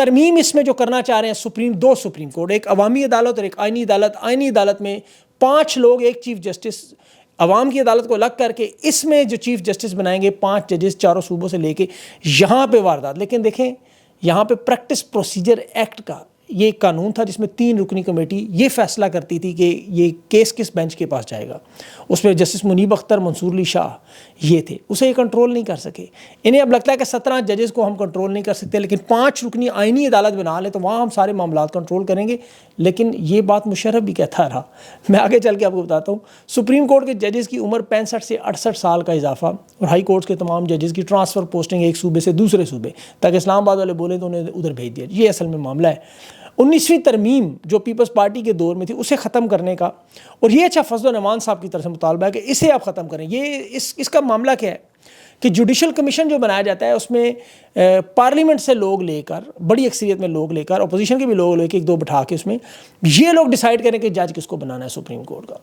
ترمیم اس میں جو کرنا چاہ رہے ہیں دو سپریم کورٹ، ایک عوامی عدالت اور ایک آئینی عدالت. آئینی عدالت میں 5 لوگ، ایک چیف جسٹس. عوام کی عدالت کو الگ کر کے اس میں جو چیف جسٹس بنائیں گے 5 ججز چاروں صوبوں سے لے کے. یہاں پہ واردات، لیکن دیکھیں یہاں پہ پریکٹس پروسیجر ایکٹ کا یہ ایک قانون تھا جس میں 3 رکنی کمیٹی یہ فیصلہ کرتی تھی کہ یہ کیس کس بینچ کے پاس جائے گا. اس میں جسٹس منیب اختر، منصور علی شاہ یہ تھے. اسے یہ کنٹرول نہیں کر سکے. انہیں اب لگتا ہے کہ 17 ججز کو ہم کنٹرول نہیں کر سکتے، لیکن 5 رکنی آئینی عدالت بنا لیں تو وہاں ہم سارے معاملات کنٹرول کریں گے. لیکن یہ بات مشرف بھی کہتا رہا. میں آگے چل کے آپ کو بتاتا ہوں. سپریم کورٹ کے ججز کی عمر 65 سے 68 سال کا اضافہ، اور ہائی کورٹس کے تمام ججز کی ٹرانسفر پوسٹنگ ایک صوبے سے دوسرے صوبے، تاکہ اسلام آباد والے بولیں تو انہیں ادھر بھیج دیا. یہ اصل میں معاملہ ہے. 19ویں ترمیم جو پیپلز پارٹی کے دور میں تھی اسے ختم کرنے کا، اور یہ اچھا فضل الرحمان صاحب کی طرف سے مطالبہ ہے کہ اسے آپ ختم کریں. یہ اس کا معاملہ کیا ہے کہ جوڈیشل کمیشن جو بنایا جاتا ہے اس میں پارلیمنٹ سے لوگ لے کر، بڑی اکثریت میں لوگ لے کر، اپوزیشن کے بھی لوگ لے کے 1-2 بٹھا کے اس میں یہ لوگ ڈیسائیڈ کریں کہ جج کس کو بنانا ہے سپریم کورٹ کا.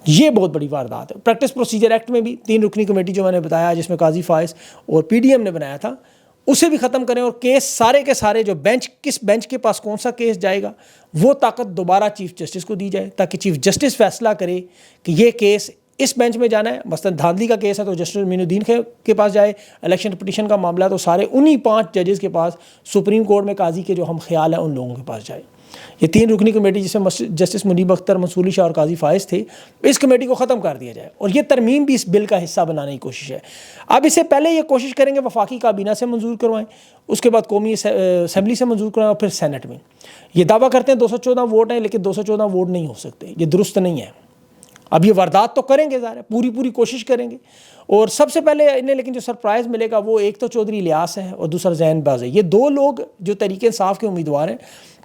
یہ بہت بڑی واردات ہے. پریکٹس پروسیجر ایکٹ میں بھی 3 رکنی کمیٹی جو میں نے بتایا جس میں قاضی فائز اور PDM نے بنایا تھا اسے بھی ختم کریں، اور کیس سارے کے سارے جو کس بینچ کے پاس کون سا کیس جائے گا وہ طاقت دوبارہ چیف جسٹس کو دی جائے، تاکہ چیف جسٹس فیصلہ کرے کہ یہ کیس اس بینچ میں جانا ہے. مثلا دھاندلی کا کیس ہے تو جسٹس امین الدین کے پاس جائے. الیکشن پٹیشن کا معاملہ تو سارے انہی 5 ججز کے پاس، سپریم کورٹ میں قاضی کے جو ہم خیال ہیں ان لوگوں کے پاس جائے. یہ 3 رکنی کمیٹی جس میں جسٹس منیب اختر، منصور علی شاہ اور قاضی فائز تھے، اس کمیٹی کو ختم کر دیا جائے. اور یہ ترمیم بھی اس بل کا حصہ بنانے کی کوشش ہے. اب اس سے پہلے یہ کوشش کریں گے وفاقی کابینہ سے منظور کروائیں، اس کے بعد قومی اسمبلی سے منظور کروائیں، اور پھر سینٹ میں. یہ دعویٰ کرتے ہیں 214 ووٹ ہیں، لیکن 214 ووٹ نہیں ہو سکتے. یہ درست نہیں ہے. اب یہ واردات تو کریں گے، ظاہر ہے پوری کوشش کریں گے. اور سب سے پہلے انہیں لیکن جو سرپرائز ملے گا وہ ایک تو چودھری الیاس ہے اور دوسرا زین باز ہے. یہ 2 لوگ جو تحریک انصاف کے امیدوار ہیں،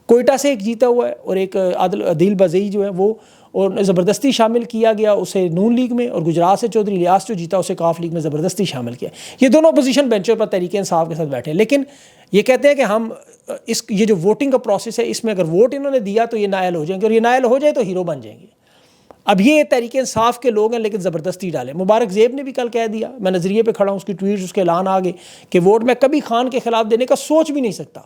کوئٹہ سے ایک جیتا ہوا ہے اور ایک عدیل بزئی جو ہے وہ، اور زبردستی شامل کیا گیا اسے نون لیگ میں، اور گجرات سے چودھری الیاس جو جیتا اسے کاف لیگ میں زبردستی شامل کیا. یہ دونوں اپوزیشن بینچوں پر تحریک انصاف کے ساتھ بیٹھے ہیں. لیکن یہ کہتے ہیں کہ ہم یہ جو ووٹنگ کا پروسیس ہے اس میں اگر ووٹ انہوں نے دیا تو یہ نائل ہو جائیں گے، اور یہ نائل ہو جائے تو ہیرو بن جائیں گے. اب یہ تحریک انصاف کے لوگ ہیں لیکن زبردستی ڈالے. مبارک زیب نے بھی کل کہہ دیا، میں نظریے پہ کھڑا ہوں، اس کی ٹویٹس، اس کے اعلان آگے کہ ووٹ میں کبھی خان کے خلاف دینے کا سوچ بھی نہیں سکتا.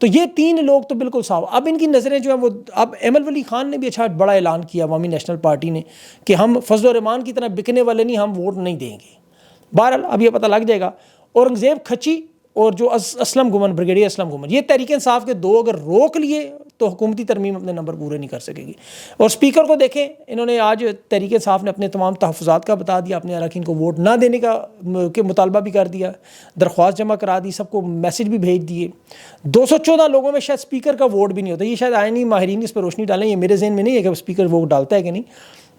تو یہ 3 لوگ تو بالکل صاف. اب ان کی نظریں جو ہیں وہ، اب ایمل ولی خان نے بھی اچھا بڑا اعلان کیا عوامی نیشنل پارٹی نے کہ ہم فضل الرحمان کی طرح بکنے والے نہیں، ہم ووٹ نہیں دیں گے. بہرحال اب یہ پتہ لگ جائے گا. اورنگزیب کھچی اور جو اسلم گمن، بریگیڈیئر اسلم گمن، یہ تحریک انصاف کے 2 اگر روک لیے تو حکومتی ترمیم اپنے نمبر پورے نہیں کر سکے گی. اور اسپیکر کو دیکھیں، انہوں نے آج تحریک انصاف نے اپنے تمام تحفظات کا بتا دیا، اپنے اراکین کو ووٹ نہ دینے کا مطالبہ بھی کر دیا، درخواست جمع کرا دی، سب کو میسج بھی بھیج دیے. 214 لوگوں میں شاید اسپیکر کا ووٹ بھی نہیں ہوتا. یہ شاید آئینی ماہرین اس پہ روشنی ڈالیں، یہ میرے ذہن میں نہیں ہے کہ اسپیکر ووٹ ڈالتا ہے کہ نہیں.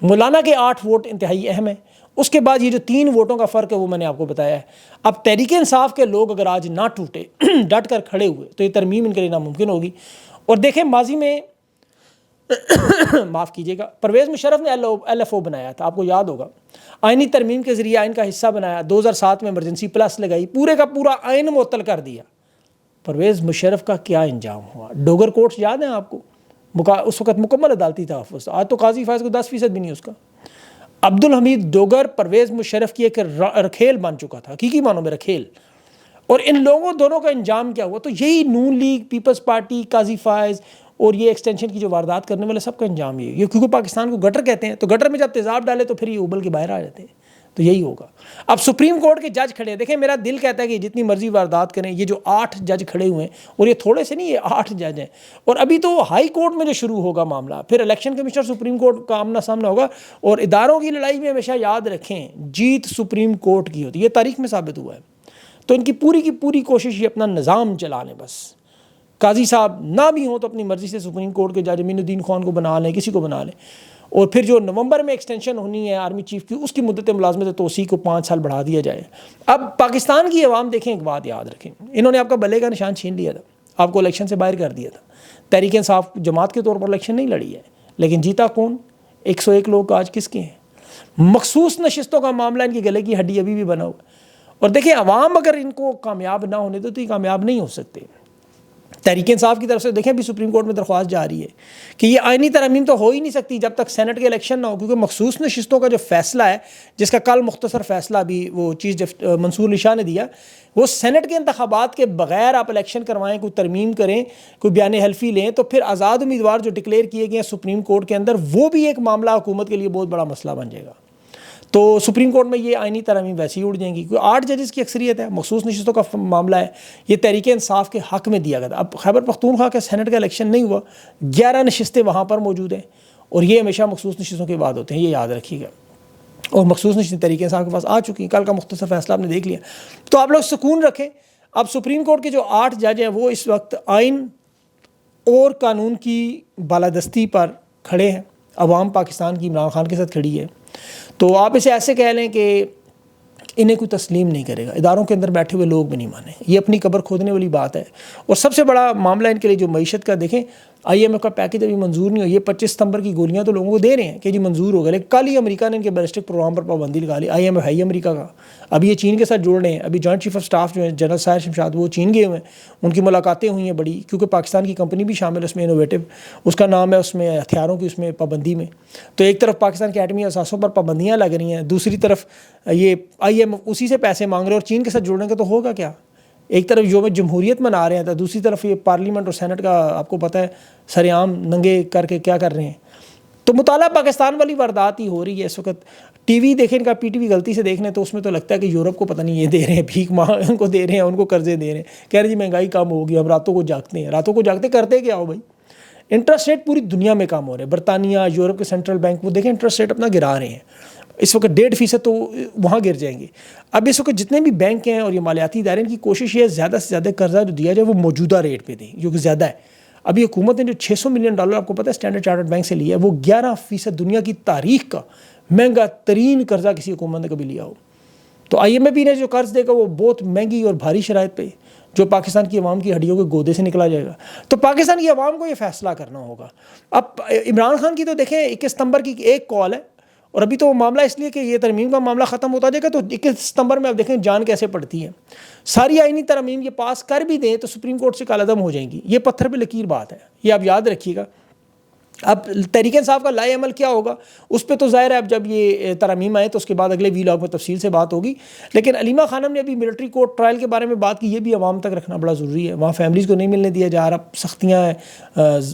مولانا کے 8 ووٹ انتہائی اہم ہیں. اس کے بعد یہ جو 3 ووٹوں کا فرق ہے وہ میں نے آپ کو بتایا ہے. اب تحریک انصاف کے لوگ اگر آج نہ ٹوٹے، ڈٹ کر کھڑے ہوئے، تو یہ ترمیم ان کے لیے ناممکن ہوگی. اور دیکھیں ماضی میں معاف کیجیے گا، پرویز مشرف نے LFO بنایا تھا، آپ کو یاد ہوگا. آئینی ترمیم کے ذریعے آئین کا حصہ بنایا، 2007 میں ایمرجنسی پلس لگائی، پورے کا پورا آئین معطل کر دیا. پرویز مشرف کا کیا انجام ہوا؟ ڈوگر کوٹس یاد ہیں آپ کو؟ اس وقت مکمل عدالتی تحفظ. آج تو قاضی فائز کو 10% بھی نہیں اس کا. عبدالحمید ڈوگر پرویز مشرف کی ایک رکھیل بن چکا تھا، حقیقی معنوں میں رکھیل. اور ان لوگوں دونوں کا انجام کیا ہوا؟ تو یہی نون لیگ، پیپلز پارٹی، قاضی فائز اور یہ ایکسٹینشن کی جو واردات کرنے والے سب کا انجام یہ کیونکہ پاکستان کو گٹر کہتے ہیں، تو گٹر میں جب تیزاب ڈالے تو پھر یہ ابل کے باہر آ جاتے ہیں. تو یہی ہوگا. اب سپریم کورٹ کے جج کھڑے ہیں، دیکھیں میرا دل کہتا ہے کہ جتنی مرضی واردات کریں، یہ جو 8 جج کھڑے ہوئے ہیں، اور یہ تھوڑے سے نہیں، یہ 8 جج ہیں. اور ابھی تو ہائی کورٹ میں جو شروع ہوگا معاملہ، پھر الیکشن کمشنر سپریم کورٹ کا آمنا سامنا ہوگا. اور اداروں کی لڑائی میں ہمیشہ یاد رکھیں جیت سپریم کورٹ کی ہوتی ہے، یہ تاریخ میں ثابت ہوا ہے. تو ان کی پوری کوشش یہ اپنا نظام چلا لیں بس. قاضی صاحب نہ بھی ہوں تو اپنی مرضی سے سپریم کورٹ کے جج امین الدین خان کو بنا لیں، کسی کو بنا لیں. اور پھر جو نومبر میں ایکسٹینشن ہونی ہے آرمی چیف کی، اس کی مدت ملازمت توسیع کو 5 سال بڑھا دیا جائے. اب پاکستان کی عوام دیکھیں، ایک بات یاد رکھیں، انہوں نے آپ کا بلے کا نشان چھین لیا تھا، آپ کو الیکشن سے باہر کر دیا تھا. تحریک انصاف جماعت کے طور پر الیکشن نہیں لڑی ہے، لیکن جیتا کون؟ 101 لوگ آج کس کے ہیں؟ مخصوص نشستوں کا معاملہ ان کی گلے کی ہڈی ابھی بھی بنا ہوا. اور دیکھیں عوام اگر ان کو کامیاب نہ ہونے دے تو یہ کامیاب نہیں ہو سکتے. تحریک انصاف کی طرف سے دیکھیں بھی سپریم کورٹ میں درخواست جا رہی ہے کہ یہ آئینی ترمیم تو ہو ہی نہیں سکتی جب تک سینٹ کے الیکشن نہ ہو، کیونکہ مخصوص نشستوں کا جو فیصلہ ہے، جس کا کل مختصر فیصلہ بھی وہ چیف منصور علی شاہ نے دیا، وہ سینٹ کے انتخابات کے بغیر آپ الیکشن کروائیں، کوئی ترمیم کریں، کوئی بیان حلفی لیں، تو پھر آزاد امیدوار جو ڈکلیئر کیے گئے ہیں سپریم کورٹ کے اندر، وہ بھی ایک معاملہ حکومت کے لیے بہت بڑا مسئلہ بن جائے گا۔ تو سپریم کورٹ میں یہ آئینی ترامیم ویسے ہی اڑ جائیں گی، کیونکہ 8 ججز کی اکثریت ہے، مخصوص نشستوں کا معاملہ ہے، یہ تحریک انصاف کے حق میں دیا گیا تھا۔ اب خیبر پختونخوا کے سینٹ کا الیکشن نہیں ہوا، 11 نشستیں وہاں پر موجود ہیں، اور یہ ہمیشہ مخصوص نشستوں کے بعد ہوتے ہیں، یہ یاد رکھیے گا، اور مخصوص نشستیں تحریک انصاف کے پاس آ چکی ہیں، کل کا مختصر فیصلہ آپ نے دیکھ لیا۔ تو آپ لوگ سکون رکھیں، اب سپریم کورٹ کے جو 8 جج ہیں وہ اس وقت آئین اور قانون کی بالادستی پر کھڑے ہیں، عوام پاکستان کی عمران خان کے ساتھ کھڑی ہے، تو آپ اسے ایسے کہہ لیں کہ انہیں کوئی تسلیم نہیں کرے گا، اداروں کے اندر بیٹھے ہوئے لوگ بھی نہیں مانیں، یہ اپنی قبر کھودنے والی بات ہے۔ اور سب سے بڑا معاملہ ان کے لیے جو معیشت کا، دیکھیں IMF کا پیکج ابھی منظور نہیں ہو، یہ 25 ستمبر کی گولیاں تو لوگوں کو دے رہے ہیں کہ جی منظور ہو گیا، لیکن کل ہی امریکہ نے ان کے بیلسٹک پروگرام پر پابندی لگا لی۔ IMF ہے ہی امریکہ کا، ابھی یہ چین کے ساتھ جوڑ رہے ہیں، ابھی جوائنٹ چیف آف سٹاف جو ہیں جنرل ساحر شمشاد وہ چین گئے ہوئے ہیں، ان کی ملاقاتیں ہوئی ہیں بڑی، کیونکہ پاکستان کی کمپنی بھی شامل ہے اس میں، انوویٹو اس کا نام ہے، اس میں ہتھیاروں کی اس میں پابندی میں، تو ایک طرف پاکستان کے ایٹمی اثاثوں پر پابندیاں لگ رہی ہیں، دوسری طرف یہ IMF اسی سے پیسے مانگ رہے ہیں، اور چین کے ساتھ جوڑنے کا تو ہوگا کیا؟ ایک طرف یوم جمہوریت منا رہے ہیں، تو دوسری طرف یہ پارلیمنٹ اور سینٹ کا آپ کو پتہ ہے سر عام ننگے کر کے کیا کر رہے ہیں۔ تو مطالعہ پاکستان والی واردات ہی ہو رہی ہے اس وقت۔ ٹی وی دیکھیں، ان کا PTV غلطی سے دیکھ لیں تو اس میں تو لگتا ہے کہ یورپ کو پتہ نہیں یہ دے رہے ہیں، بھیک ان کو دے رہے ہیں، ان کو قرضے دے رہے ہیں، کہہ رہے ہیں جی مہنگائی کم ہوگی، ہم راتوں کو جاگتے ہیں، راتوں کو جاگتے کرتے کیا ہو بھائی؟ انٹرسٹ ریٹ پوری دنیا میں کم ہو رہے ہیں، برطانیہ، یورپ کے سینٹرل بینک وہ دیکھیں انٹرسٹ ریٹ اپنا گرا رہے ہیں، اس وقت 1.5% تو وہاں گر جائیں گے۔ اب اس وقت جتنے بھی بینک ہیں اور یہ مالیاتی ادارے، ان کی کوشش یہ ہے زیادہ سے زیادہ قرضہ جو دیا جائے وہ موجودہ ریٹ پہ دیں، جو کہ زیادہ ہے۔ ابھی حکومت نے جو $600 ملین آپ کو پتہ ہے اسٹینڈرڈ چارٹرڈ بینک سے لیا ہے، وہ 11% دنیا کی تاریخ کا مہنگا ترین قرضہ کسی حکومت نے کبھی لیا ہو۔ تو IMF نے جو قرض دے گا وہ بہت مہنگی اور بھاری شرائط پہ، جو پاکستان کی عوام کی ہڈیوں کے گودے سے نکلا جائے گا۔ تو پاکستان کی عوام کو یہ فیصلہ کرنا ہوگا۔ اب عمران خان کی تو دیکھیں 21 ستمبر کی ایک کال ہے، اور ابھی تو معاملہ اس لیے کہ یہ ترمیم کا معاملہ ختم ہوتا جائے گا، تو 21 ستمبر میں اب دیکھیں جان کیسے پڑتی ہے۔ ساری آئینی ترمیم یہ پاس کر بھی دیں تو سپریم کورٹ سے کالعدم ہو جائیں گی، یہ پتھر پہ لکیر بات ہے، یہ آپ یاد رکھیے گا۔ اب تحریک انصاف کا لائے عمل کیا ہوگا اس پہ تو ظاہر ہے اب جب یہ ترامیم آئے تو اس کے بعد اگلے ویلاگ میں تفصیل سے بات ہوگی، لیکن علیمہ خانم نے ابھی ملٹری کورٹ ٹرائل کے بارے میں بات کی، یہ بھی عوام تک رکھنا بڑا ضروری ہے۔ وہاں فیملیز کو نہیں ملنے دیا جا رہا، سختیاں ہیں،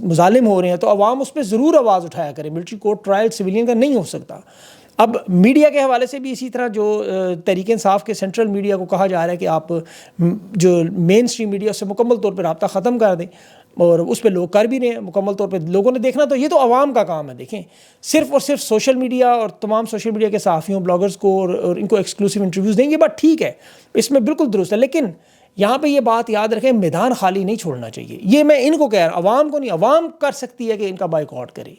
مظالم ہو رہے ہیں، تو عوام اس پہ ضرور آواز اٹھایا کرے۔ ملٹری کورٹ ٹرائل سویلین کا نہیں ہو سکتا۔ اب میڈیا کے حوالے سے بھی اسی طرح جو تحریک انصاف کے سینٹرل میڈیا کو کہا جا رہا ہے کہ آپ جو مین اسٹریم میڈیا سے مکمل طور پہ رابطہ ختم کر دیں، اور اس پہ لوگ کر بھی رہے ہیں مکمل طور پہ، لوگوں نے دیکھنا تو یہ تو عوام کا کام ہے۔ دیکھیں صرف اور صرف سوشل میڈیا اور تمام سوشل میڈیا کے صحافیوں بلاگرز کو اور ان کو ایکسکلوسیو انٹرویوز دیں، یہ بات ٹھیک ہے، اس میں بالکل درست ہے، لیکن یہاں پہ یہ بات یاد رکھیں میدان خالی نہیں چھوڑنا چاہیے۔ یہ میں ان کو کہہ رہا ہوں، عوام کو نہیں، عوام کر سکتی ہے کہ ان کا بائیکاٹ کرے،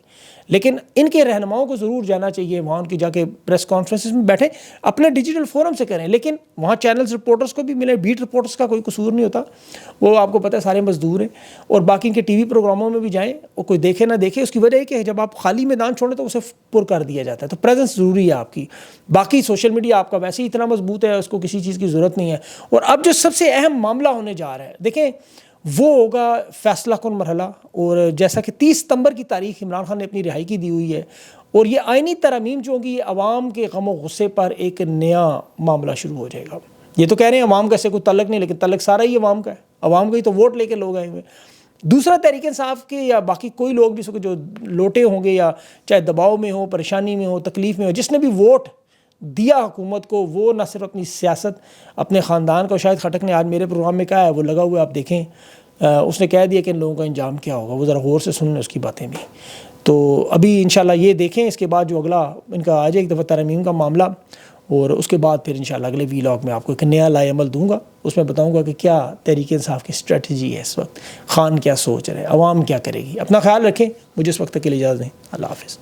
لیکن ان کے رہنماؤں کو ضرور جانا چاہیے، وہاں ان کی جا کے پریس کانفرنسز میں بیٹھیں، اپنے ڈیجیٹل فورم سے کریں، لیکن وہاں چینلز رپورٹرز کو بھی ملیں، بیٹ رپورٹرز کا کوئی قصور نہیں ہوتا، وہ آپ کو پتہ ہے سارے مزدور ہیں، اور باقی ان کے ٹی وی پروگراموں میں بھی جائیں، اور کوئی دیکھے نہ دیکھے، اس کی وجہ ہے کہ جب آپ خالی میدان چھوڑیں تو اسے پر کر دیا جاتا ہے، تو پریزنس ضروری ہے آپ کی۔ باقی سوشل میڈیا آپ کا ویسے ہی اتنا مضبوط ہے، اس کو کسی چیز کی ضرورت نہیں ہے۔ اور اب جو سب سے اہم معاملہ ہونے جا رہا ہے، دیکھیں وہ ہوگا فیصلہ کن مرحلہ، اور جیسا کہ 30 ستمبر کی تاریخ عمران خان نے اپنی رہائی کی دی ہوئی ہے، اور یہ آئینی ترامیم جو ہوگی یہ عوام کے غم و غصے پر ایک نیا معاملہ شروع ہو جائے گا۔ یہ تو کہہ رہے ہیں عوام کا سے کوئی تعلق نہیں، لیکن تعلق سارا ہی عوام کا ہے، عوام کا ہی تو ووٹ لے کے لوگ آئے ہوئے۔ دوسرا تحریک انصاف کے یا باقی کوئی لوگ بھی سو جو لوٹے ہوں گے، یا چاہے دباؤ میں ہو، پریشانی میں ہو، تکلیف میں ہو، جس نے بھی ووٹ دیا حکومت کو، وہ نہ صرف اپنی سیاست، اپنے خاندان کو، شاید خٹک نے آج میرے پروگرام میں کہا ہے، وہ لگا ہوا ہے، آپ دیکھیں اس نے کہہ دیا کہ ان لوگوں کا انجام کیا ہوگا، وہ ذرا غور سے سن لیں اس کی باتیں بھی۔ تو ابھی انشاءاللہ یہ دیکھیں، اس کے بعد جو اگلا ان کا آ جائے ایک دفعہ ترمیم کا معاملہ، اور اس کے بعد پھر انشاءاللہ اگلے ویلاگ میں آپ کو ایک نیا لائے عمل دوں گا، اس میں بتاؤں گا کہ کیا تحریک انصاف کی اسٹریٹجی ہے اس وقت، خان کیا سوچ رہے، عوام کیا کرے گی۔ اپنا خیال رکھیں، مجھے اس وقت تک کے لیے اجازت دیں، اللہ حافظ۔